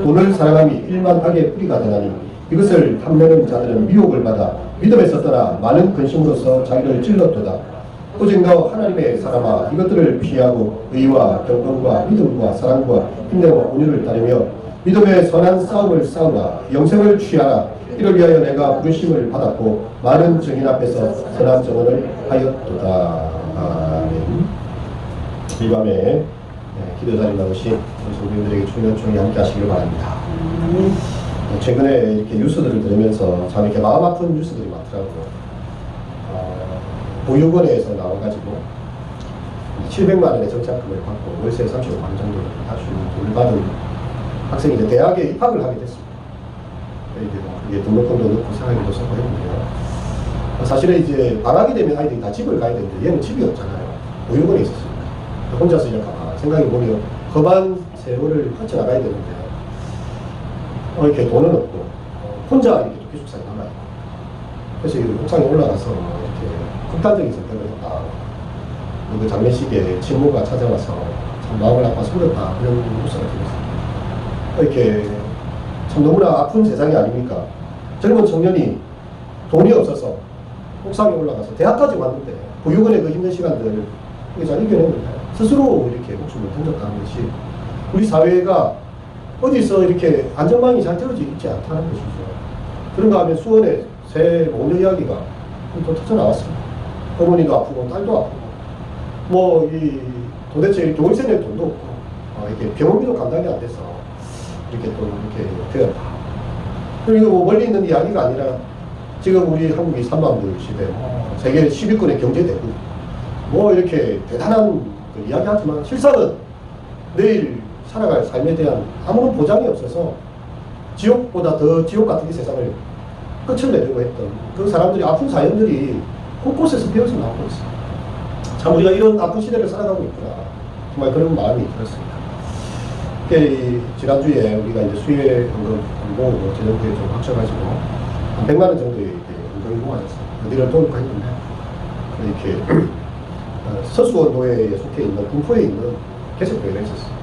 돈을 사랑함이 일만 악의 뿌리가 되나니 이것을 탐내는 자들은 미혹을 받아 믿음에서 떠나 많은 근심으로써 자기를 찔렀도다. 오직 너 하나님의 사람아 이것들을 피하고 의와 경건과 믿음과 사랑과 힘내와 온유를 따르며 믿음의 선한 싸움을 싸우라. 영생을 취하라. 이를 위하여 내가 부르심을 받았고 많은 증인 앞에서 선한 증언을 하였도다. 아멘. 이 밤에 기도 자리 나오신 우리 성도님들에게 주의 은총이 함께 하시길 바랍니다. 최근에 이렇게 뉴스들을 들으면서 참 이렇게 마음 아픈 뉴스들이 많더라고요. 보육원에서 나와가지고 700만 원의 정착금을 받고 월세 35만 원 정도를 할 수 있는 돈을 받은 학생이 이제 대학에 입학을 하게 됐습니다. 이게 등록금도 넣고 생활비도 쓰고 했는데요. 사실은 이제 방학이 되면 아이들이 다 집을 가야 되는데 얘는 집이 없잖아요. 보육원에 있었습니다. 혼자서 이제 생각해보면 험한 세월을 헤쳐나가야 되는데 이렇게 돈은 없고 혼자 이렇게 기숙사에 남아있고 그래서 이 옥상에 올라가서 이렇게 극단적인 선택을 했다. 그 장례식에 친모가 찾아와서 참 마음을 아파서 울었다. 그런 뉴스가 들렸습니다. 이렇게 참 너무나 아픈 세상이 아닙니까? 젊은 청년이 돈이 없어서 옥상에 올라가서 대학까지 왔는데 보육원의 그 힘든 시간들을 잘 이겨냈는데 스스로 이렇게 목숨을 던졌다는 것이 우리 사회가 어디서 이렇게 안전망이 잘 되어져 있지 않다는 것이죠. 그런가 하면 수원에 새 모녀 이야기가 또 터져나왔습니다. 어머니도 아프고 딸도 아프고 도대체 교육생에 돈도 없고 이렇게 병원비도 감당이 안 돼서 이렇게 또 이렇게 되었다. 그리고 멀리 있는 이야기가 아니라 지금 우리 한국이 3만불 시대, 세계 10위권의 경제대국 이렇게 대단한 이야기하지만 실상은 내일 살아갈 삶에 대한 아무런 보장이 없어서 지옥보다 더 지옥 같은 이 세상을 끝을 내려고 했던 그 사람들이 아픈 사연들이 곳곳에서 배어서 나오고 있어요. 참 우리가 이런 아픈 시대를 살아가고 있구나. 정말 그런 마음이 들었습니다. 지난주에 우리가 이제 수혜 헌금 재정부에 좀 합쳐가지고 한 100만 원 정도의 헌금이 모아졌어요. 어디를 도울까 했는데 이렇게 서수원도에 속해 있는 군포에 있는 개척교회가 있었어요.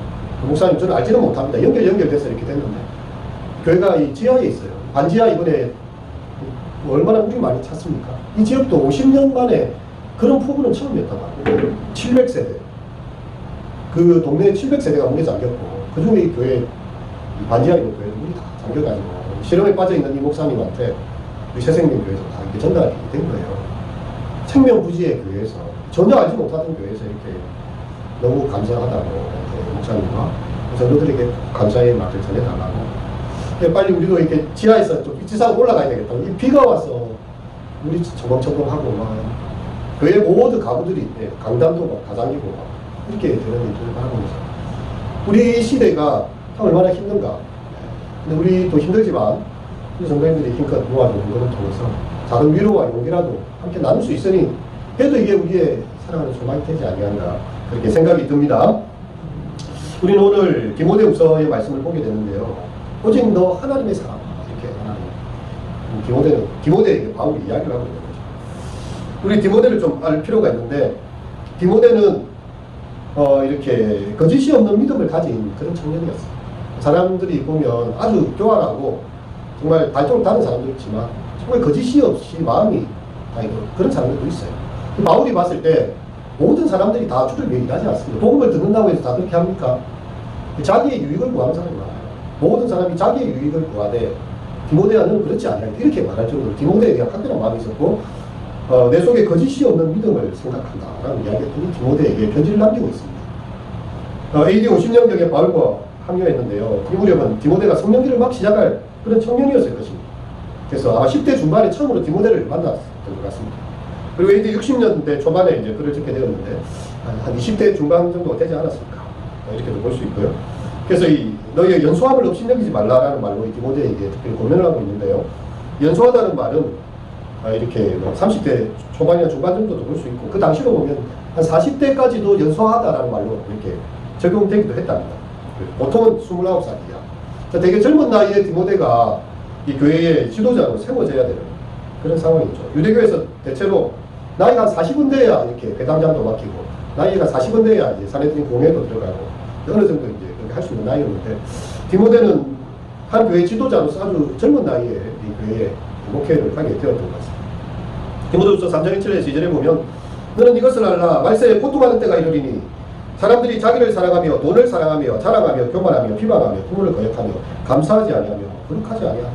목사님 저는 알지는 못합니다. 연결돼서 이렇게 됐는데 교회가 이 지하에 있어요. 반지하 이번에 얼마나 우리 많이 찾습니까? 이 지역도 50년 만에 그런 폭우는 처음이었단 말이에요. 700세대 그 동네에 700세대가 문에 잠겼고 그 중에 이 교회 이 반지하에 있는 교회는 물이 다 잠겨가지고 실험에 빠져있는 이 목사님한테 우리 새생명교회에서 다 이렇게 전달이 된 거예요. 생명부지의 교회에서 전혀 알지 못하던 교회에서 이렇게 너무 감사하다고 목사님과 성도들에게 감사의 말을 전해달라고 빨리 우리도 이렇게 지하에서 좀 지상 올라가야 되겠다. 비가 와서 물이 첨벙첨벙하고 막 교회 모든 가구들이 강단도 막 다 잠기고 막 이렇게 되는 일들을 바라보면서 우리 시대가 참 얼마나 힘든가. 근데 우리도 힘들지만 우리 성도님들이 힘껏 모아주는 것을 통해서 작은 위로와 용기라도 함께 나눌 수 있으니 그래도 이게 우리의 사랑하는 소망이 되지 아니한가 그렇게 생각이 듭니다. 우리는 오늘 디모데후서의 말씀을 보게 되는데요. 오직 너 하나님의 사람 이렇게 하나님 디모데에게 바울이 이야기를 하고 있는 거죠. 우리 디모데를 좀 알 필요가 있는데 디모데는 이렇게 거짓이 없는 믿음을 가진 그런 청년이었어요. 사람들이 보면 아주 교활하고 정말 발전을 다른 사람도 있지만 정말 거짓이 없이 마음이 그런 사람들도 있어요. 바울이 봤을 때 모든 사람들이 다 주를 위해 일하지 않습니다. 복음을 듣는다고 해서 다 그렇게 합니까? 자기의 유익을 구하는 사람이 많아요. 모든 사람이 자기의 유익을 구하되 디모데는 그렇지 않아요. 이렇게 말할 정도로 디모데에 대한 확실한 마음이 있었고 내 속에 거짓이 없는 믿음을 생각한다라는 이야기를 디모데에게 편지를 남기고 있습니다. AD 50년경에 바울과 합류했는데요. 이 무렵은 디모데가 성령기를 막 시작할 그런 청년이었을 것입니다. 그래서 아마 10대 중반에 처음으로 디모데를 만났던 것 같습니다. 그리고 AD 60년대 초반에 이제 글을 적게 되었는데 한 20대 중반 정도가 되지 않았을까 이렇게도 볼 수 있고요. 그래서 너희의 연소함을 업신여기지 말라라는 말로 디모데에게 특별히 고면을 하고 있는데요. 연소하다는 말은 이렇게 30대 초반이나 중반 정도도 볼 수 있고 그 당시로 보면 한 40대까지도 연소하다라는 말로 이렇게 적용되기도 했답니다. 보통은 29살 이하. 되게 젊은 나이에 디모데가 이 교회의 지도자로 세워져야 되는 그런 상황이죠. 유대교에서 대체로 나이가 한 40은 돼야 이렇게 회당장도 맡기고 나이가 40은 돼야 이제 사내들인 공회도 들어가고 어느 정도 이제 그렇게 할 수 있는 나이였는데 디모데는 한 교회 지도자로서 아주 젊은 나이에 이 교회에 목회를 하게 되었던 것 같습니다. 디모데후서 3장 1절에서 2절에 보면 너는 이것을 알라 말세에 고통하는 때가 이르리니 사람들이 자기를 사랑하며 돈을 사랑하며 자랑하며 교만하며 비방하며 부모를 거역하며 감사하지 아니하며 거룩하지 아니하며.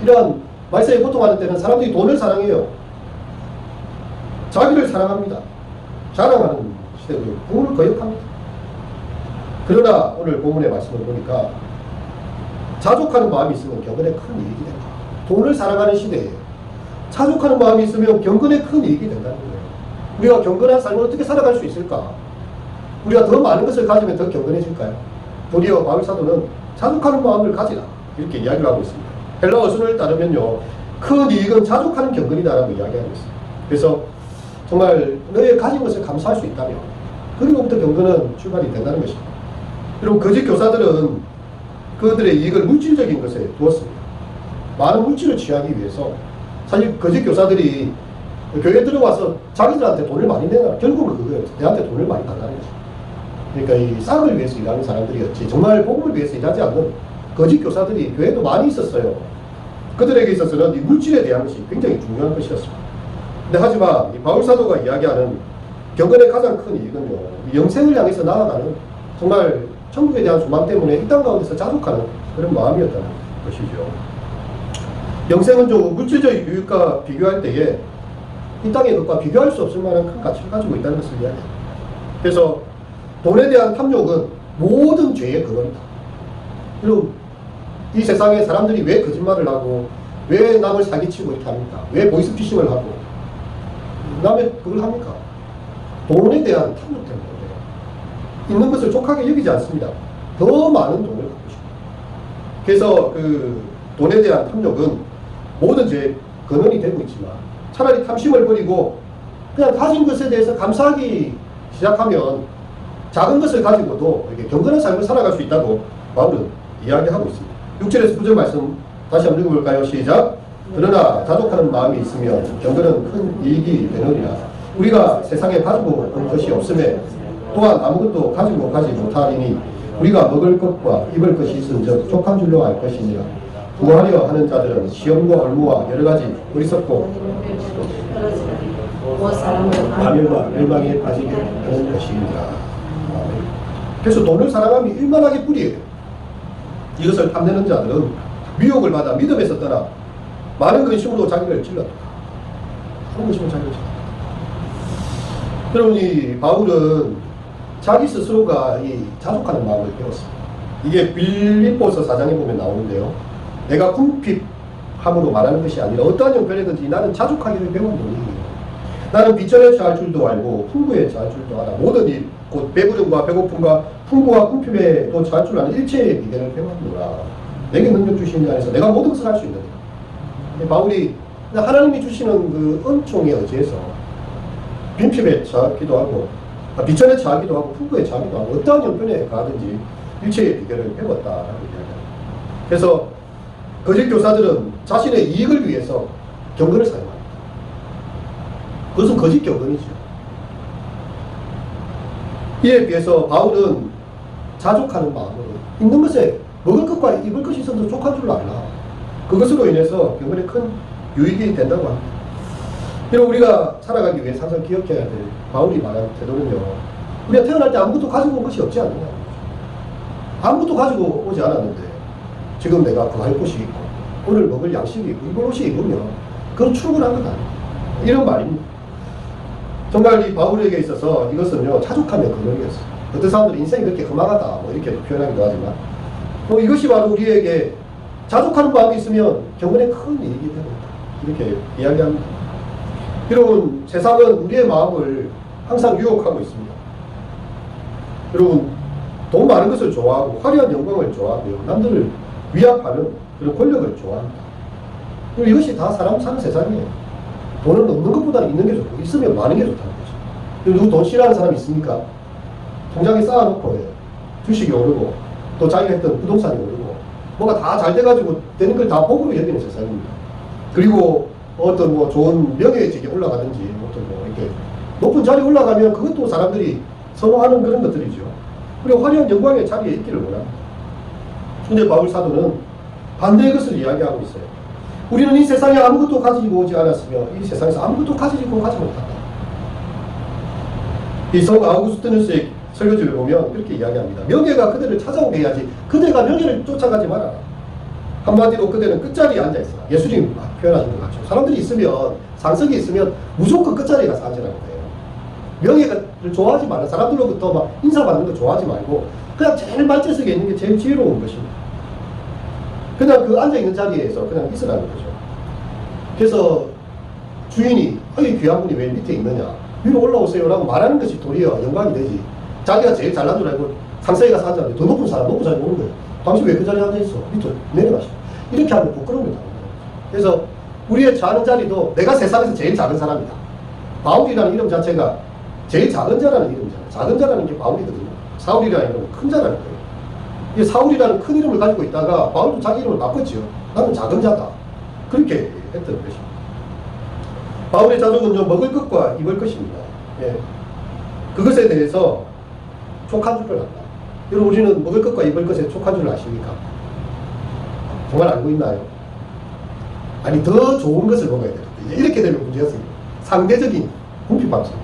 이러한 말세에 고통하는 때는 사람들이 돈을 사랑해요. 자기를 사랑합니다. 자랑하는 시대고요. 부모를 거역합니다. 그러나 오늘 본문의 말씀을 보니까 자족하는 마음이 있으면 경건에 큰 이익이 된다. 돈을 사랑하는 시대에 자족하는 마음이 있으면 경건에 큰 이익이 된다는 거예요. 우리가 경건한 삶을 어떻게 살아갈 수 있을까? 우리가 더 많은 것을 가지면 더 경건해질까요? 도리어 바울 사도는 자족하는 마음을 가지라 이렇게 이야기를 하고 있습니다. 헬라어 순을 따르면요, 큰 이익은 자족하는 경건이다라고 이야기하고 있습니다. 그래서 정말 너의 가진 것을 감사할 수 있다면 그리고부터 경건은 출발이 된다는 것입니다. 그리고 거짓 교사들은 그들의 이익을 물질적인 것에 두었습니다. 많은 물질을 취하기 위해서 사실 거짓 교사들이 교회에 들어와서 자기들한테 돈을 많이 내놔. 결국은 그거예요. 내한테 돈을 많이 달라는 거죠. 그러니까 이 싹을 위해서 일하는 사람들이었지 정말 복음을 위해서 일하지 않는 거짓 교사들이 교회에도 많이 있었어요. 그들에게 있어서는 이 물질에 대한 것이 굉장히 중요한 것이었습니다. 근데 하지만 이 바울 사도가 이야기하는 경건의 가장 큰 이익은요, 영생을 향해서 나아가는 정말 천국에 대한 소망 때문에 이 땅 가운데서 자족하는 그런 마음이었다는 것이죠. 영생은 좀 물질적 유익과 비교할 때에 이 땅의 것과 비교할 수 없을 만한 큰 가치를 가지고 있다는 것을 이야기합니다. 그래서 돈에 대한 탐욕은 모든 죄의 근원이다. 그리고 이 세상에 사람들이 왜 거짓말을 하고 왜 남을 사기치고 이렇게 합니까? 왜 보이스피싱을 하고 남의 그걸 합니까? 돈에 대한 탐욕 때문에 있는 것을 족하게 여기지 않습니다. 더 많은 돈을 갖고 싶어요. 그래서 그 돈에 대한 탐욕은 모든 죄의 근원이 되고 있지만 차라리 탐심을 버리고 그냥 가진 것에 대해서 감사하기 시작하면 작은 것을 가지고도 이렇게 경건한 삶을 살아갈 수 있다고 바울은 이야기하고 있습니다. 6절에서 9절 말씀 다시 한번 읽어볼까요? 시작. 그러나 자족하는 마음이 있으면 경건은 큰 이익이 되느니라. 우리가 세상에 가지고 온 것이 없음에 또한 아무것도 가지고 가지 못하리니 우리가 먹을 것과 입을 것이 있은즉 족한 줄로 알 것이니라. 구하려 하는 자들은 시험과 얼무와 여러 가지 어리석고 파멸과 멸망에 빠지게 하는 것입니다. 그래서 돈을 사랑하면 일만하게 뿌리예요. 이것을 탐내는 자들은 미혹을 받아 믿음에서 떠나 많은 근심으로 자기를 찔렀다. 그런 것이면 자기를 찔렀다. 여러분, 이 바울은 자기 스스로가 이 자족하는 마음을 배웠습니다. 이게 빌립보서 4장에 보면 나오는데요. 내가 궁핍함으로 말하는 것이 아니라 어떠한 형편이든지 나는 자족하기를 배웠노니 나는 빚전에 처할 줄도 알고 풍부에 처할 줄도 알아. 모든 일, 곧 배부름과 배고픔과 풍부와 궁핍에도 처할 줄 아는 일체의 비결을 배웠노라. 내게 능력 주신 자 안에서 내가 모든 것을 할 수 있느니라. 바울이 하나님이 주시는 그 은총에 의지해서 빈핍에 처하기도 하고 빚전에 처하기도 하고 풍부에 처하기도 하고 어떠한 형편에 가든지 일체의 비결을 배웠다라고 이야기합니다. 그래서 거짓 교사들은 자신의 이익을 위해서 경건을 사용합니다. 그것은 거짓 경건이죠. 이에 비해서 바울은 자족하는 마음으로 있는 것에 먹을 것과 입을 것이 있어도 족한 줄 알라. 그것으로 인해서 경건에 큰 유익이 된다고 합니다. 여러분, 우리가 살아가기 위해 항상 기억해야 될 바울이 말한 태도는요, 우리가 태어날 때 아무것도 가지고 온 것이 없지 않느냐. 아무것도 가지고 오지 않았는데 지금 내가 구할 곳이 있고 오늘 먹을 양식이 있고 입을 옷이 입으면 그건 충분한 것 아닙니다. 이런 말입니다. 정말 이 바울에게 있어서 이것은요, 자족하면 근원이었어요. 어떤 사람들은 인생이 그렇게 험하다 뭐 이렇게 표현하기도 하지만 이것이 바로 우리에게 자족하는 마음이 있으면 경건에 큰 이익이 되는 거다, 이렇게 이야기합니다. 여러분, 세상은 우리의 마음을 항상 유혹하고 있습니다. 여러분, 돈 많은 것을 좋아하고 화려한 영광을 좋아하고요, 남들을 위압하는 그런 권력을 좋아합니다. 그리고 이것이 다 사람 사는 세상이에요. 돈은 없는 것보다는 있는 게 좋고 있으면 많은 게 좋다는 거죠. 누구 돈 싫어하는 사람이 있습니까? 통장에 쌓아놓고 주식이 오르고 또 자기가 했던 부동산이 오르고 뭐가 다 잘 돼가지고 되는 걸 다 복으로 여기는 세상입니다. 그리고 어떤 뭐 좋은 명예직에 올라가든지 어떤 뭐 이렇게 높은 자리에 올라가면 그것도 사람들이 선호하는 그런 것들이죠. 그리고 화려한 영광의 자리에 있기를 원합니다. 근데 바울 사도는 반대의 것을 이야기하고 있어요. 우리는 이 세상에 아무것도 가지고 오지 않았으며 이 세상에서 아무것도 가지고 가지 못한다. 이 성 아우구스티누스의 설교지를 보면 이렇게 이야기합니다. 명예가 그대를 찾아오게 해야지 그대가 명예를 쫓아가지 마라. 한마디로 그대는 끝자리에 앉아있어. 예수님 표현하신 것 같죠. 사람들이 있으면, 상석이 있으면 무조건 끝자리에 가서 앉으라는 거예요. 명예를 좋아하지 말라. 사람들로부터 막 인사받는 거 좋아하지 말고 그냥 제일 말재석에 있는 게 제일 지혜로운 것입니다. 그냥 그 앉아있는 자리에서 그냥 있으라는 거죠. 그래서 주인이 이 귀한 분이 왜 밑에 있느냐, 위로 올라오세요 라고 말하는 것이 도리어 영광이 되지. 자기가 제일 잘난 줄 알고 상석에 가서 앉았는데 더 높은 사람이 오는 거예요. 당신 왜 그 자리에 앉아있어? 밑으로 내려가시오. 이렇게 하면 부끄러움이 나옵니다. 그래서 우리의 자는 자리도 내가 세상에서 제일 작은 사람이다. 바울이라는 이름 자체가 제일 작은 자라는 이름이잖아요. 작은 자라는 게 바울이거든요. 사울이라는 이름은 큰 자라는 거예요. 이 사울이라는 큰 이름을 가지고 있다가 바울도 자기 이름을 바꿨지요. 나는 작은 자다. 그렇게 했던 것입니다. 바울의 자족은요, 먹을 것과 입을 것입니다. 예. 그것에 대해서 촉한 줄을 안다. 여러분, 우리는 먹을 것과 입을 것에 촉한 줄 아십니까? 정말 알고 있나요? 아니, 더 좋은 것을 먹어야 돼요. 이렇게 되면 문제였습니다. 상대적인 궁핍방송.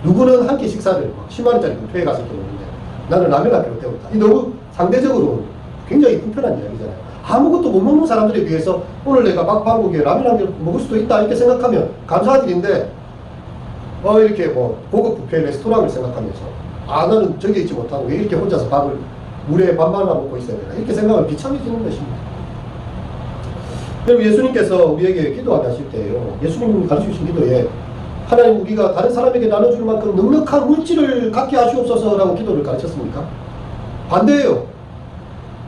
누구는 한 끼 식사를 막 10만원짜리 뷔페에 가서 이렇게 먹는데 나는 라면 한 끼로 때웠다. 이 너무 상대적으로 굉장히 불편한 이야기잖아요. 아무것도 못 먹는 사람들에 비해서 오늘 내가 박방국에 라면 한 개 먹을 수도 있다 이렇게 생각하면 감사한 일인데, 이렇게 뭐 고급 뷔페 레스토랑을 생각하면서 나는 저기 있지 못하고 왜 이렇게 혼자서 밥을 물에 반반만 먹고 있어야 되나 이렇게 생각하면 비참해지는 것입니다. 그리고 예수님께서 우리에게 기도하실 때요, 예수님이 가르치신 기도에 하나님 우리가 다른 사람에게 나눠줄 만큼 넉넉한 물질을 갖게 하시옵소서라고 기도를 가르쳤습니까? 반대예요.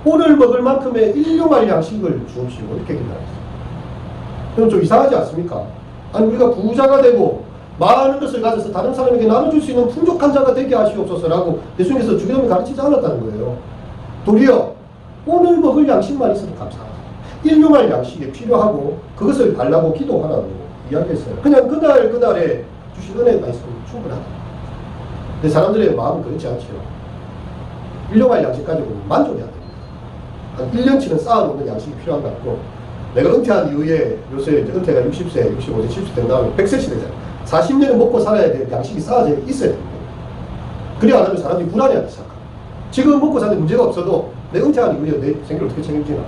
오늘 먹을 만큼의 일용할 양식을 주옵시고 이렇게 기도하셨어요. 그럼 좀 이상하지 않습니까? 아니 우리가 부자가 되고 많은 것을 가져서 다른 사람에게 나눠줄 수 있는 풍족한 자가 되게 하시옵소서라고 예수님께서 주기도문에 가르치지 않았다는 거예요. 도리어 오늘 먹을 양식만 있어도 감사하다. 일용할 양식이 필요하고 그것을 달라고 기도하라고 이야기했어요. 그냥 그날에 주신 은혜가 있으면 충분하다. 근데 사람들의 마음은 그렇지 않죠. 일용할 양식 가지고 만족해야 됩니다. 한 1년치는 쌓아놓는 양식이 필요한 것 같고, 내가 은퇴한 이후에 요새 이제 은퇴가 60세, 65세, 70세 된 다음에 100세 시대잖아요. 40년은 먹고 살아야 될 양식이 쌓아져 있어야 됩니다. 그래 안 하면 사람들이 불안해하기 시작합니다. 지금 먹고 사는데 문제가 없어도 내 은퇴한 이후에 내 생계를 어떻게 책임지나.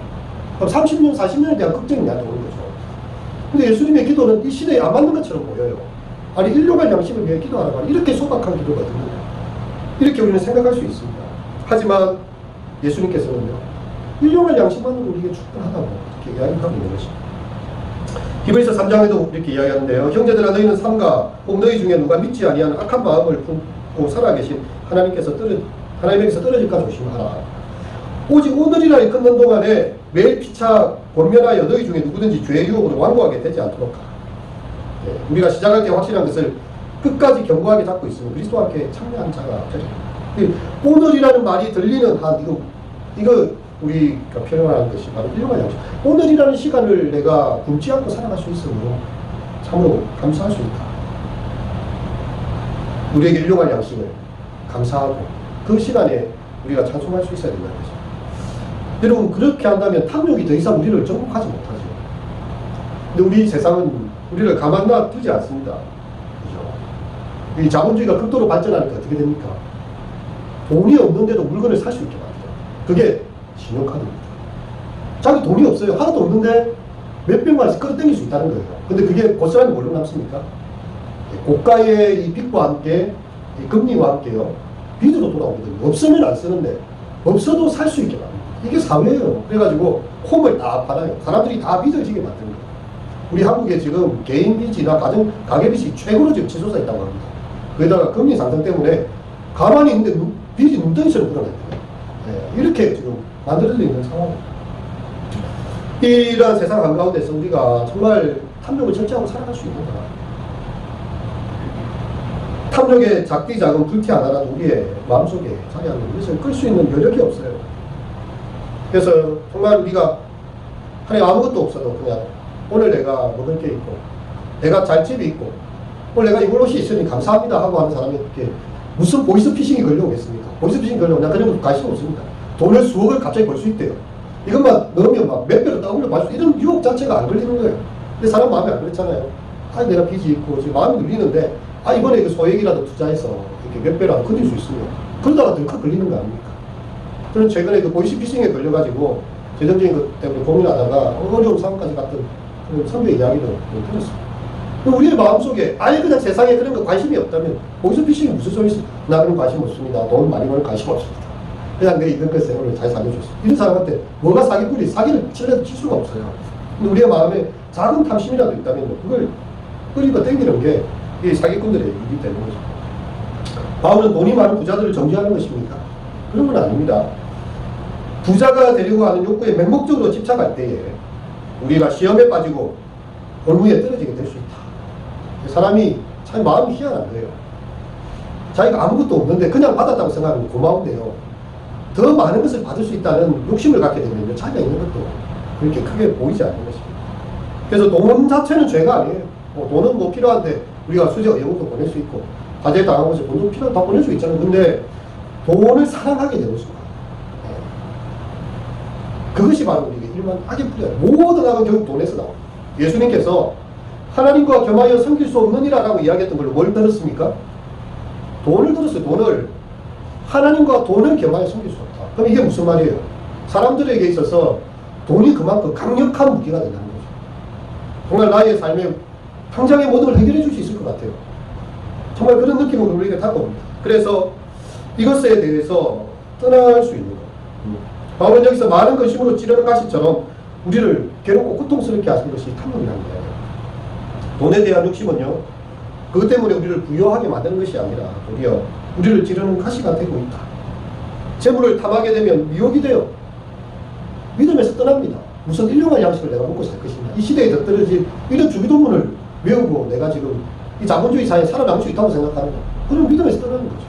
그럼 30년, 40년에 대한 걱정이 나한테 오는 거죠. 근데 예수님의 기도는 이 시대에 안 맞는 것처럼 보여요. 아니 일용할 양식을 위해 기도하라. 이렇게 소박한 기도거든요. 이렇게 우리는 생각할 수 있습니다. 하지만 예수님께서는요, 일용할 양식만으로 우리에게 충분하다고 이렇게 이야기하고 있는 것입니다. 히브리서 3장에도 이렇게 이야기하는데요. 형제들아 너희는 삼가 혹 너희 중에 누가 믿지 아니하는 악한 마음을 품고 살아계신 하나님에게서 떨어질까 조심하라. 오직 오늘이라 끊는 동안에 매일 피차 권면하여 너희 중에 누구든지 죄의 유혹으로 완고하게 되지 않도록 하라. 우리가 시작할 때 확실한 것을 끝까지 견고하게 잡고 있으면 그리스도와 함께 참여한 자가 되리라. 오늘이라는 말이 들리는 한 이거 우리가 표현하는 것이 바로 일용할 양식. 오늘이라는 시간을 내가 굶지 않고 살아갈 수 있으므로 참으로 감사할 수 있다. 우리에게 일용할 양식을 감사하고 그 시간에 우리가 찬송할 수 있어야 된다는 것입니다. 여러분 그렇게 한다면 탐욕이 더 이상 우리를 정복하지 못하죠. 근데 우리 세상은 우리를 가만 놔두지 않습니다. 그죠? 이 자본주의가 극도로 발전하니까 어떻게 됩니까? 돈이 없는데도 물건을 살 수 있게 만들어요. 그게 신용카드입니다. 자기 돈이 없어요. 하나도 없는데 몇백만 원씩 끌어당길 수 있다는 거예요. 근데 그게 고스란히 뭘로 남습니까? 고가의 이 빚과 함께 이 금리와 함께요, 빚으로 돌아오거든요. 없으면 안 쓰는데 없어도 살 수 있게 만듭니다. 이게 사회예요. 그래가지고 홈을 다 팔아요. 사람들이 다 빚을 지게 만드는 거예요. 우리 한국에 지금 개인 빚이나 가계 빚이 최고로 지금 치솟아 있다고 합니다. 거기다가 금리 상승 때문에 가만히 있는데 빚이 눈덩이처럼 불어났대요. 이렇게 지금 만들어져 있는 상황입니다. 이러한 세상 한가운데서 우리가 정말 탐욕을 절제하고 살아갈 수 있는가? 탐욕의 작디 작은 불티 하나라도 우리의 마음속에 자리하는 것을 끌 수 있는 여력이 없어요. 그래서 정말 우리가 아무것도 없어도 그냥 오늘 내가 먹을 게 있고 내가 잘 집이 있고 오늘 내가 입을 옷이 있으니 감사합니다 하고 하는 사람에게 무슨 보이스피싱이 걸려오겠습니까? 보이스피싱이 걸려오면 그냥 관심 없습니다. 돈을 수억을 갑자기 벌 수 있대요. 이것만 넣으면 막 몇 배로 떠올려 봐서 이런 유혹 자체가 안 걸리는 거예요. 근데 사람 마음이 안 그렇잖아요. 아, 내가 빚이 있고 지금 마음이 눌리는데 아, 이번에 이거 소액이라도 투자해서 이렇게 몇 배로 안 걸릴 수 있으면 그러다가 덜컥 걸리는 거 아닙니까? 저는 최근에 그 보이스피싱에 걸려가지고 재정적인 것 때문에 고민하다가 어려운 상황까지 갔던 그런 선배 이야기를 들었어요. 우리의 마음속에 아예 그냥 세상에 그런 거 관심이 없다면 보이스피싱이 무슨 소리 있어? 나 그런 관심 없습니다. 돈 많이 버는 관심 없습니다. 그냥 내 있는 것에 오늘 잘 살려줬어. 이런 사람한테 뭐가 사기꾼이 사기를 칠래도 칠 수가 없어요. 근데 우리의 마음에 작은 탐심이라도 있다면 그걸 끌리고 땡기는 게 이 사기꾼들의 일이기 때문에 거죠. 바울은 돈이 많은 부자들을 정죄하는 것입니까? 그런 건 아닙니다. 부자가 되려고 하는 욕구에 맹목적으로 집착할 때에 우리가 시험에 빠지고 골무에 떨어지게 될 수 있다. 사람이 참 마음이 희한한 거예요. 자기가 아무것도 없는데 그냥 받았다고 생각하면 고마운데요. 더 많은 것을 받을 수 있다는 욕심을 갖게 되면 자기가 있는 것도 그렇게 크게 보이지 않는 것입니다. 그래서 돈 자체는 죄가 아니에요. 돈은 뭐 필요한데 우리가 수저 영국도 보낼 수 있고 과제 당하고 해서 돈도 필요한 다 보낼 수 있잖아요. 근데 돈을 사랑하게 되는 순간 그것이 바로 우리에게 일반 악의 뿌리예요. 모든 악은 결국 돈에서 나옵니다. 예수님께서 하나님과 겸하여 섬길 수 없느니라 라고 이야기했던 걸 뭘 들었습니까? 돈을 들었어요. 돈을. 하나님과 돈을 겸하여 섬길 수 없다. 그럼 이게 무슨 말이에요? 사람들에게 있어서 돈이 그만큼 강력한 무기가 된다는 거죠. 정말 나의 삶에 당장의 모든 걸 해결해 줄 수 있을 것 같아요. 정말 그런 느낌으로 우리에게 다가옵니다. 그래서 이것에 대해서 떠날 수 있는 것. 바울은 여기서 많은 근심으로 찌르는 가시처럼 우리를 괴롭고 고통스럽게 하시는 것이 탐욕이라는 거예요. 돈에 대한 욕심은요, 그것 때문에 우리를 부유하게 만드는 것이 아니라 오히려 우리를 찌르는 가시가 되고 있다. 재물을 탐하게 되면 미혹이 돼요. 믿음에서 떠납니다. 무슨 일용할 양식을 내가 먹고 살 것이냐. 이 시대에 더 떨어진 이런 주기도문을 외우고 내가 지금 이 자본주의 사회에 살아남을 수 있다고 생각하는 거. 그럼 믿음에서 떠나는 거죠.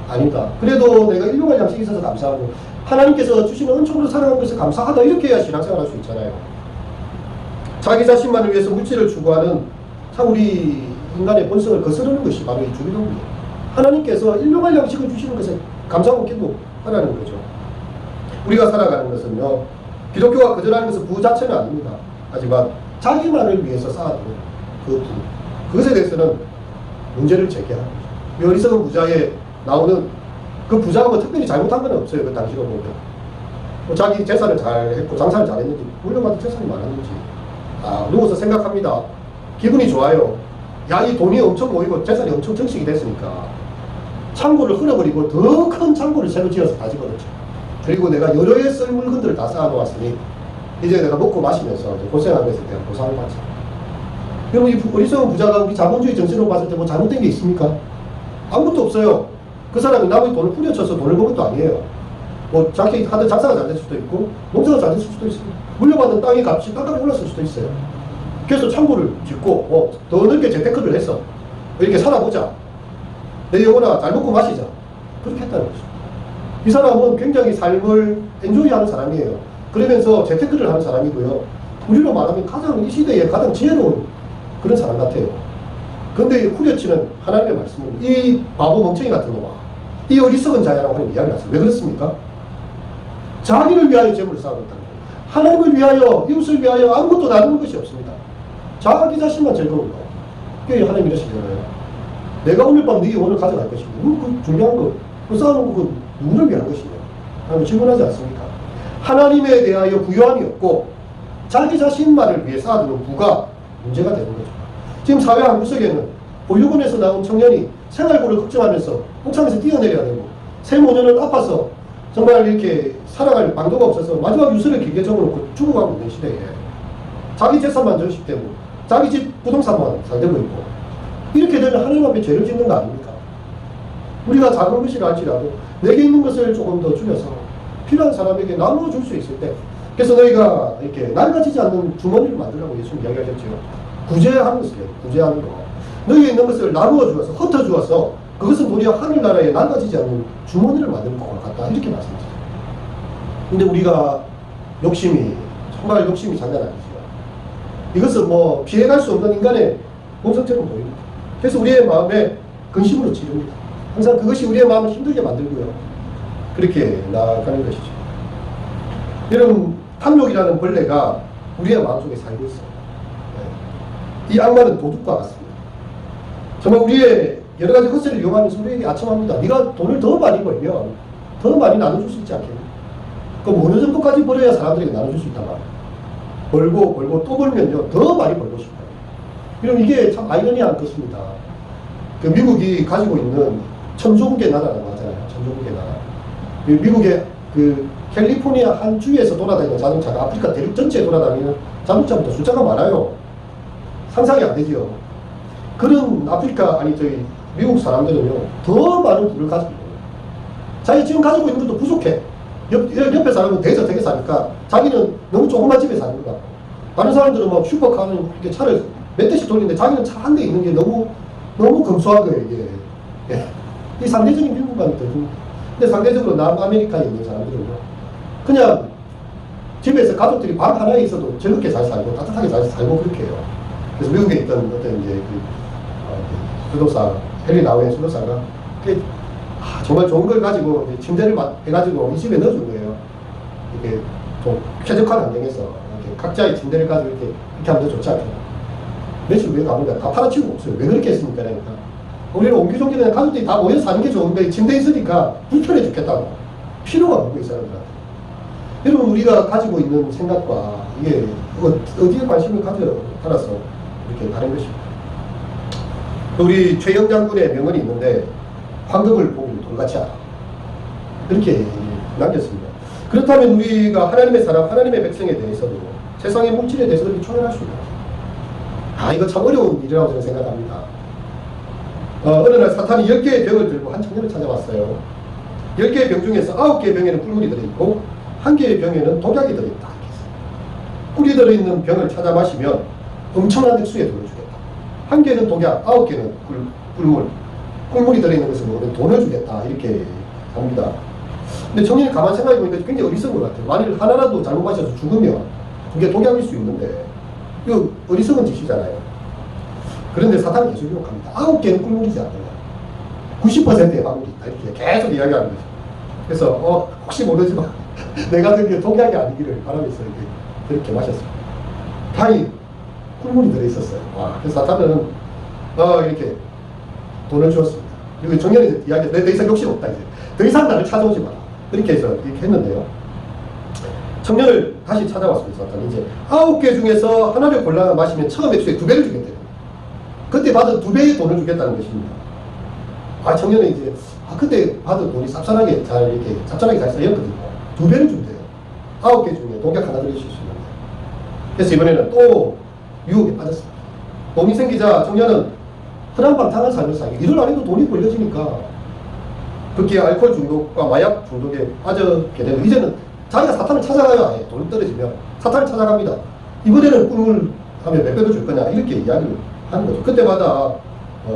아니다. 그래도 내가 일용할 양식이 있어서 감사하고 하나님께서 주시는 은총으로 살아가는 것에 감사하다. 이렇게 해야 신앙생활 할 수 있잖아요. 자기 자신만을 위해서 물질을 추구하는 참 우리 인간의 본성을 거스르는 것이 바로 이 주기도문이에요. 하나님께서 일용할 양식을 주시는 것에 감사하고 기도하라는 거죠. 우리가 살아가는 것은요, 기독교가 거절하는 것은 부 자체는 아닙니다. 하지만 자기만을 위해서 쌓아두는 그 부, 그것에 대해서는 문제를 제기하는 거죠. 어리석은 부자에 나오는 그 부자가 뭐 특별히 잘못한 건 없어요. 그 당시로 보면. 뭐 자기 재산을 잘했고 장사를 잘했는지 물려받은 재산이 많았는지 누워서 생각합니다. 기분이 좋아요. 야, 이 돈이 엄청 모이고 재산이 엄청 증식이 됐으니까 창고를 흘려버리고 더 큰 창고를 새로 지어서 가지거든요. 그리고 내가 여러 개 쓸 물건들을 다 쌓아놓았으니 이제 내가 먹고 마시면서 고생한 것에 대한 보상을 받자. 여러분, 이 어리석은 부자가 우리 자본주의 정신으로 봤을 때 뭐 잘못된 게 있습니까? 아무것도 없어요. 그 사람이 남의 돈을 뿌려쳐서 돈을 번 것도 아니에요. 뭐 자기 하던 장사가 잘 될 수도 있고 농사가 잘 됐을 수도 있어요. 물려받은 땅의 값이 땅값이 올랐을 수도 있어요. 그래서 창고를 짓고 더 넓게 재테크를 해서 이렇게 살아보자. 내 영혼아 잘 먹고 마시자. 그렇게 했다는 거죠. 이 사람은 굉장히 삶을 엔조이하는 사람이에요. 그러면서 재테크를 하는 사람이고요. 우리로 말하면 가장 이 시대에 가장 지혜로운 그런 사람 같아요. 그런데 후려치는 하나님의 말씀은 이 바보 멍청이 같은 놈아, 이 어리석은 자야라고 하는 이야기를 하세요. 왜 그렇습니까? 자기를 위하여 재물을 쌓아놓았다는 거예요. 하나님을 위하여, 이웃을 위하여 아무것도 나누는 것이 없습니다. 자기 자신만 즐거운 거. 그게 하나님 이러시잖아요. 내가 오늘 밤 네 영혼을 가져갈 것이고, 그 중요한 거, 그 쌓아놓은 거 누구를 위한 것이냐? 하나님 질문하지 않습니까? 하나님에 대하여 부요함이 없고 자기 자신만을 위해 쌓아두는 부가 문제가 되는 거죠. 지금 사회 한 구석에는 보육원에서 나온 청년이 생활고를 걱정하면서 옥상에서 뛰어내려야 되고, 세모녀는 아파서 정말 이렇게 살아갈 방도가 없어서 마지막 유서를 길게 적어놓고 죽어가고 있는 시대에 자기 재산만 전식되고 자기 집 부동산만 잘 되고 있고, 이렇게 되면 하나님 앞에 죄를 짓는 거 아닙니까? 우리가 작은 것이라 할지라도 내게 있는 것을 조금 더 줄여서 필요한 사람에게 나누어 줄 수 있을 때, 그래서 너희가 이렇게 낡아지지 않는 주머니를 만들라고 예수님 이야기하셨죠. 구제하는 것이에요. 구제하는 거. 너희에 있는 것을 나누어 주어서 흩어 주어서 그것은 도리어 하늘나라에 낡아지지 않는 주머니를 만드는 것과 같다. 이렇게 말씀드려요. 근데 우리가 정말 욕심이 장난 아니죠. 이것은 뭐 피해갈 수 없는 인간의 본성처럼 보입니다. 그래서 우리의 마음에 근심으로 찌릅니다. 항상 그것이 우리의 마음을 힘들게 만들고요. 그렇게 나아가는 것이죠. 여러분, 탐욕이라는 벌레가 우리의 마음속에 살고 있어요. 이 악마는 도둑과 같습니다. 정말 우리의 여러 가지 허세를 이용하면서 우리에게 아첨합니다. 네가 돈을 더 많이 벌면 더 많이 나눠줄 수 있지 않겠니? 그럼 어느 정도까지 벌어야 사람들에게 나눠줄 수 있단 말이야. 벌고 또 벌면요 더 많이 벌고 싶어요. 그럼 이게 참 아이러니한 것입니다. 그 미국이 가지고 있는 천조국의 나라라고 하잖아요. 천조국의 나라. 미국의 그 캘리포니아 한 주에서 돌아다니는 자동차가 아프리카 대륙 전체에 돌아다니는 자동차보다 숫자가 많아요. 상상이 안 되죠. 그런 아프리카, 아니, 저희, 미국 사람들은요, 더 많은 부를 가지고 있어요. 자기 지금 가지고 있는 것도 부족해. 옆에 사람은 대에서 되게 사니까 자기는 너무 조그만 집에 사는 것 같고, 다른 사람들은 막 슈퍼카는 이렇게 차를 몇 대씩 돌리는데 자기는 차 한 대 있는 게 너무 검소한 거예요, 이게. 예. 이 상대적인 미국과는 다릅니다. 근데 상대적으로 남아메리카에 있는 사람들은요, 그냥 집에서 가족들이 방 하나에 있어도 즐겁게 잘 살고, 따뜻하게 잘 살고 그렇게 해요. 그래서 미국에 있던 어떤 이제 수도사, 헨리 나우의 수도사가 정말 좋은 걸 가지고 침대를 해가지고 이 집에 넣어준 거예요. 이렇게 좀 쾌적한 환경에서 이렇게 각자의 침대를 가지고 이렇게 하면 더 좋지 않겠나. 며칠 후에 가보니까 다 팔아치우고 없어요. 왜 그렇게 했습니까? 그러니까 우리는 옹기종기는 가족들이 다 모여서 사는 게 좋은데 침대에 있으니까 불편해 죽겠다고. 필요가 없고 이 사람들한테. 여러분 우리가 가지고 있는 생각과 이게 어디에 관심을 따라서 이렇게 다른 것입니다. 우리 최영 장군의 명언이 있는데 황금을 보기를 돌같이 하라. 이렇게 남겼습니다. 그렇다면 우리가 하나님의 사람, 하나님의 백성에 대해서도 세상의 물질에 대해서도 이렇게 초연할 수 있다. 이거 참 어려운 일이라고 저는 생각합니다. 어느 날 사탄이 10개의 병을 들고 한 청년을 찾아왔어요. 10개의 병 중에서 9개의 병에는 꿀물이 들어있고 1개의 병에는 독약이 들어있다. 꿀이 들어있는 병을 찾아 마시면 엄청난 액수의 돈을 주겠다. 1개는 독약, 9개는 꿀물이 들어있는 것은 우리는 돈을 주겠다. 이렇게 합니다. 근데 청년이 가만 생각해 보니까 굉장히 어리석은 것 같아요. 만일 하나라도 잘못 마셔서 죽으면 그게 독약일 수 있는데 이거 어리석은 짓이잖아요. 그런데 사탄은 계속 유혹합니다. 9개는 꿀물이지 않느냐. 90%의 방울이 있다. 이렇게 계속 이야기하는 거죠. 그래서 혹시 모르지만 내가 들기에 독약이 아니기를 바라면서 이렇게 마셨습니다. 다행히 꿀물이 들어있었어요. 그래서 사탄은 이렇게 돈을 주었습니다. 그리고 정년이 이야기, 더 이상 욕심 없다 이제. 더 이상 나를 찾아오지 마라. 그렇게 해서 이렇게 했는데요. 청년을 다시 찾아왔습니다. 사탄이 이제 9개 중에서 하나를 골라 마시면 처음 액수의 2배를 주겠대요. 그때 받은 2배의 돈을 주겠다는 것입니다. 청년은 이제 그때 받은 돈이 쌉싸하게 잘 쌓였거든요. 2배를 준대요. 9개 중에 독약 하나 들으실 수 있는데. 그래서 이번에는 또 유혹에 빠졌습니다. 돈이 생기자 청년은 흔한방탕한 삶을 살게. 일을 안 해도 돈이 벌려지니까 그렇게 알코올 중독과 마약 중독에 빠지게 되고 이제는 자기가 사탄을 찾아가요. 돈 떨어지면 사탄을 찾아갑니다. 이번에는 꿈을 하면 몇 배로 줄 거냐 이렇게 이야기를 하는 거죠. 그때마다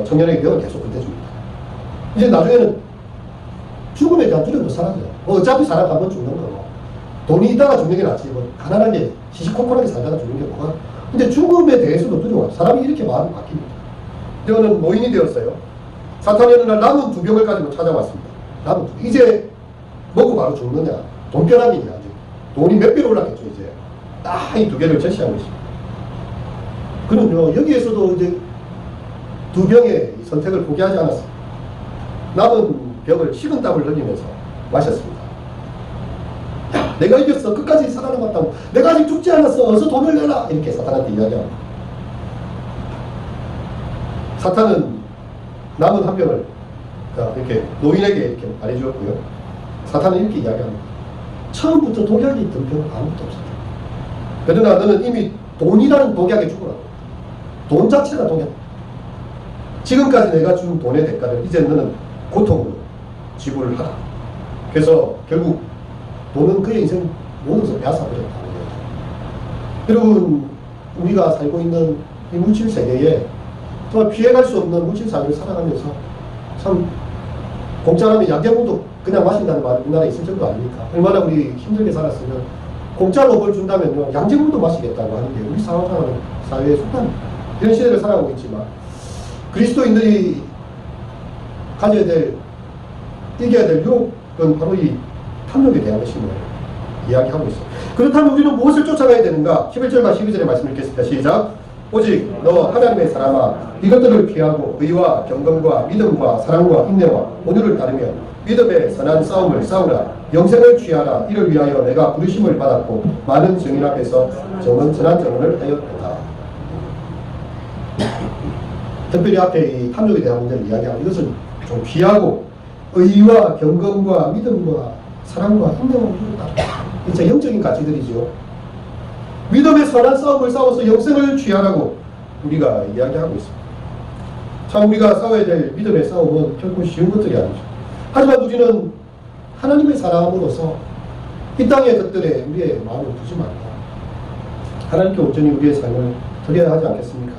청년에게 병을 계속 건네줍니다. 이제 나중에는 죽음에 대한 두려움도 사라져요. 어차피 사람 한번 죽는 거고 돈이 있다가 죽는 게 낫지 가난하게 시시콜콜하게 살다가 죽는 게 뭐가. 근데 죽음에 대해서도 두려워요. 사람이 이렇게 마음이 바뀝니다. 저는 노인이 되었어요. 사탄이 어느 날 남은 2병을 가지고 찾아왔습니다. 남은 2병. 이제 먹고 바로 죽느냐 돈벼락이냐. 돈이 몇 배로 올랐겠죠. 이제 딱 이 2개를 제시한 것입니다. 그는요 여기에서도 이제 2병의 선택을 포기하지 않았습니다. 남은 병을 식은땀을 흘리면서 마셨습니다. 내가 이겼어. 끝까지 살아남았다고. 내가 아직 죽지 않았어. 어서 돈을 내라. 이렇게 사탄한테 이야기합니다. 사탄은 남은 한 병을 이렇게 노인에게 이렇게 말해주었고요. 사탄은 이렇게 이야기합니다. 처음부터 독약이 있던 병은 아무것도 없었다. 그러나 너는 이미 돈이라는 독약에 죽어라. 돈 자체가 독약. 지금까지 내가 준 돈의 대가를 이제 너는 고통으로 지불을 하라. 그래서 결국 돈은 그의 인생 모든 것을 빼앗아버렸다는 거예요. 여러분 우리가 살고 있는 이 물질 세계에 정말 피해갈 수 없는 물질 삶을 살아가면서 참 공짜라면 양재물도 그냥 마신다는 말이 우리나라에 있을 정도 아닙니까? 얼마나 우리 힘들게 살았으면 공짜로 뭘 준다면요 양재물도 마시겠다고 하는 게 우리 사회의 속담입니다. 이런 시대를 살아가고 있지만 그리스도인들이 가져야 될 이겨야 될 유혹은 바로 이 탐욕에 대한 것임을 이야기하고 있어. 그렇다면 우리는 무엇을 쫓아가야 되는가? 11절과 12절의 말씀을 읽겠습니다. 시작. 오직 너 하나님의 사람아 이것들을 피하고 의와 경건과 믿음과 사랑과 인내와 온유를 따르며 믿음의 선한 싸움을 싸우라. 영생을 취하라. 이를 위하여 내가 부르심을 받았고 많은 증인 앞에서 선한 증언을 하였다. 특별히 앞에 이 탐욕에 대한 문제를 이야기하고 이것을 좀 피하고 의와 경건과 믿음과 사랑과 인내와 온유를 따르라. 이제 영적인 가치들이죠. 믿음의 선한 싸움을 싸워서 영생을 취하라고 우리가 이야기하고 있습니다. 참 우리가 싸워야 될 믿음의 싸움은 결코 쉬운 것들이 아니죠. 하지만 우리는 하나님의 사람으로서 이 땅의 것들에 우리의 마음을 두지 말고 하나님께 온전히 우리의 삶을 드려야 하지 않겠습니까?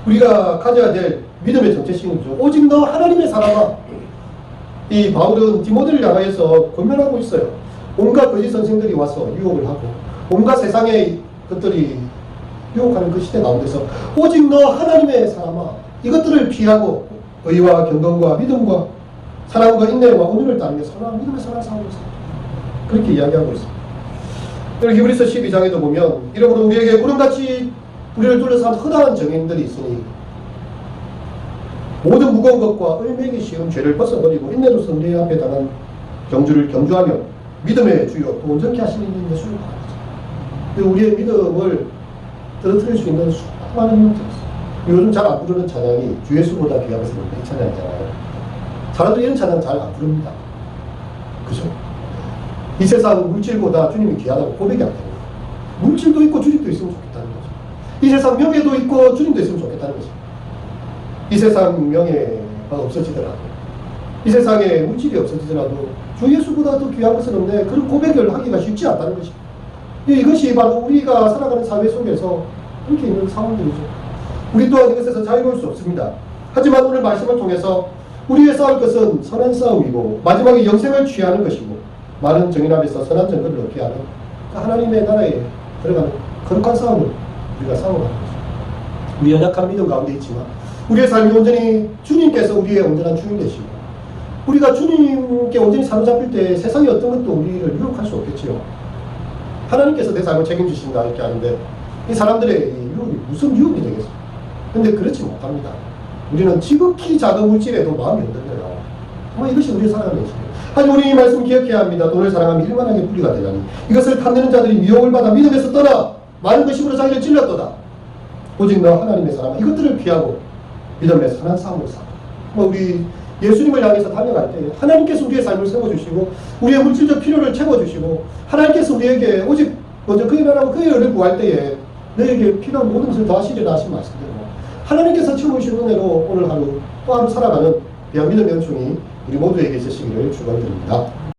우리가 가져야 될 믿음의 정체성이죠. 오직 너 하나님의 사람아. 이 바울은 디모데를 향하여서 권면하고 있어요. 온갖 거짓 선생들이 와서 유혹을 하고 온갖 세상의 것들이 유혹하는 그 시대 가운데서 오직 너 하나님의 사람아 이것들을 피하고 의와 경건과 믿음과 사랑과 인내와 온유를 따르며 선한 믿음의 선한 싸움을 싸워. 그렇게 이야기하고 있습니다. 그리고 히브리서 12장에도 보면 이러므로 우리에게 구름같이 우리를 둘러싼 허다한 정인들이 있으니 모든 무거운 것과 을매기 쉬운 죄를 벗어버리고 인내로서 우리 앞에 당한 경주를 경주하며 믿음의 주요 또 온전케 하시는 예수를 바라보자. 우리의 믿음을 떨어뜨릴 수 있는 수많은 힘들이 있어요. 요즘 잘 안 부르는 찬양이 주 예수보다 귀한 것은 이 찬양이잖아요. 사람들이 이런 찬양 잘 안 부릅니다. 그죠? 이 세상 물질보다 주님이 귀하다고 고백이 안 됩니다. 물질도 있고 주님도 있으면 좋겠다는 거죠. 이 세상 명예도 있고 주님도 있으면 좋겠다는 거죠. 이 세상 명예가 없어지더라도 이 세상에 물질이 없어지더라도 주 예수보다 더 귀한 것은 없네. 그런 고백을 하기가 쉽지 않다는 것입니다. 이것이 바로 우리가 살아가는 사회 속에서 그렇게 있는 상황들이죠. 우리 또한 이것에서 자유로울 수 없습니다. 하지만 오늘 말씀을 통해서 우리의 싸울 것은 선한 싸움이고 마지막에 영생을 취하는 것이고 많은 정인 앞에서 선한 정권을 얻게 하는 하나님의 나라에 들어가는 거룩한 싸움을 우리가 싸워가는 것입니다. 우리 연약한 믿음 가운데 있지만 우리의 삶이 온전히 주님께서 우리의 온전한 주인 되시고 우리가 주님께 온전히 사로잡힐 때 세상의 어떤 것도 우리를 유혹할 수 없겠지요. 하나님께서 내 삶을 책임지신다 이렇게 하는데 이 사람들의 유혹이 무슨 유혹이 되겠어요? 근데 그렇지 못합니다. 우리는 지극히 작은 물질에도 마음이 흔들려요. 정말 이것이 우리의 살아가는 것이에요. 하지만 우리 이 말씀 기억해야 합니다. 돈을 사랑하면 일만하게 뿌리가 되자니 이것을 탐내는 자들이 미혹을 받아 믿음에서 떠나 많은 것임으로 자기를 찔렀도다. 오직 너 하나님의 사람아 이것들을 피하고 믿음의 선한 싸움을 싸워. 우리 예수님을 향해서 달려갈 때 하나님께서 우리의 삶을 세워주시고 우리의 물질적 필요를 채워주시고 하나님께서 우리에게 오직 먼저 그의 나라와 그의 의를 구할 때에 너에게 필요한 모든 것을 더하시리라 하신 말씀대로 하나님께서 채워주신 은혜로 오늘 하루 또 하루 살아가는 귀한 믿음의 은총이 우리 모두에게 있으시기를 축원드립니다.